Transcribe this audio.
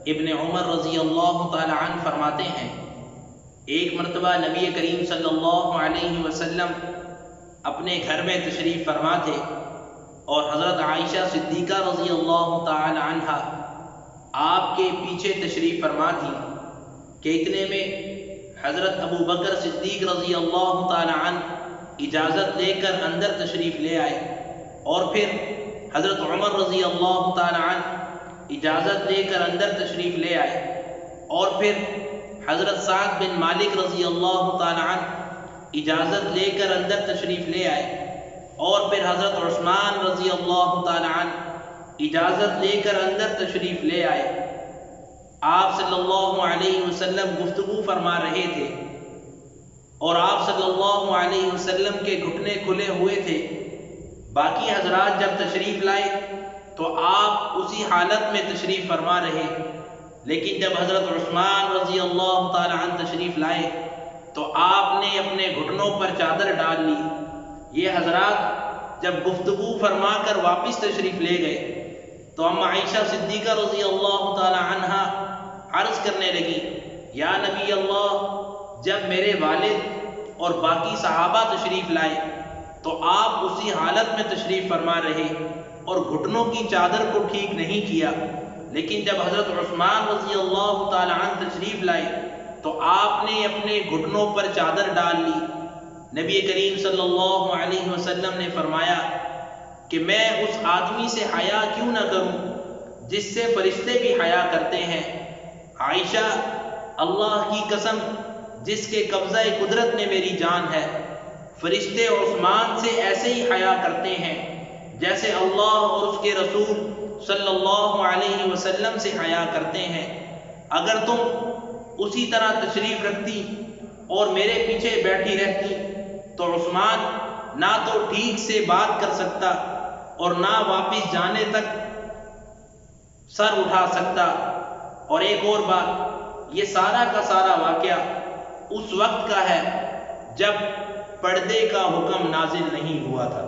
ابن عمر رضی اللہ تعالی عنہ فرماتے ہیں، ایک مرتبہ نبی کریم صلی اللہ علیہ وسلم اپنے گھر میں تشریف فرما تھے اور حضرت عائشہ صدیقہ رضی اللہ تعالی عنہ آپ کے پیچھے تشریف فرما تھی کہ اتنے میں حضرت ابو بکر صدیق رضی اللہ تعالی عنہ اجازت لے کر اندر تشریف لے آئے، اور پھر حضرت عمر رضی اللہ تعالی عنہ اجازت لے کر اندر تشریف لے آئے، اور پھر حضرت سعد بن مالک رضی اللہ تعالی عنہ اجازت لے کر اندر تشریف لے آئے، اور پھر حضرت عثمان رضی اللہ تعالی عنہ اجازت لے کر اندر تشریف لے آئے۔ آپ صلی اللہ علیہ وسلم گفتگو فرما رہے تھے اور آپ صلی اللہ علیہ وسلم کے گھٹنے کھلے ہوئے تھے۔ باقی حضرات جب تشریف لائے تو آپ اسی حالت میں تشریف فرما رہے، لیکن جب حضرت عثمان رضی اللہ تعالی عنہ تشریف لائے تو آپ نے اپنے گھٹنوں پر چادر ڈال لی۔ یہ حضرات جب گفتگو فرما کر واپس تشریف لے گئے تو اما عائشہ صدیقہ رضی اللہ تعالی عنہا عرض کرنے لگی، یا نبی اللہ، جب میرے والد اور باقی صحابہ تشریف لائے تو آپ اسی حالت میں تشریف فرما رہے اور گھٹنوں کی چادر کو ٹھیک نہیں کیا، لیکن جب حضرت عثمان رضی اللہ تعالی عنہ تشریف لائے تو آپ نے اپنے گھٹنوں پر چادر ڈال لی۔ نبی کریم صلی اللہ علیہ وسلم نے فرمایا کہ میں اس آدمی سے حیا کیوں نہ کروں جس سے فرشتے بھی حیا کرتے ہیں۔ عائشہ، اللہ کی قسم جس کے قبضہ قدرت میں میری جان ہے، فرشتے عثمان سے ایسے ہی حیا کرتے ہیں جیسے اللہ اور اس کے رسول صلی اللہ علیہ وسلم سے حیا کرتے ہیں۔ اگر تم اسی طرح تشریف رکھتی اور میرے پیچھے بیٹھی رہتی تو عثمان نہ تو ٹھیک سے بات کر سکتا اور نہ واپس جانے تک سر اٹھا سکتا۔ اور ایک اور بات، یہ سارا کا سارا واقعہ اس وقت کا ہے جب پردے کا حکم نازل نہیں ہوا تھا۔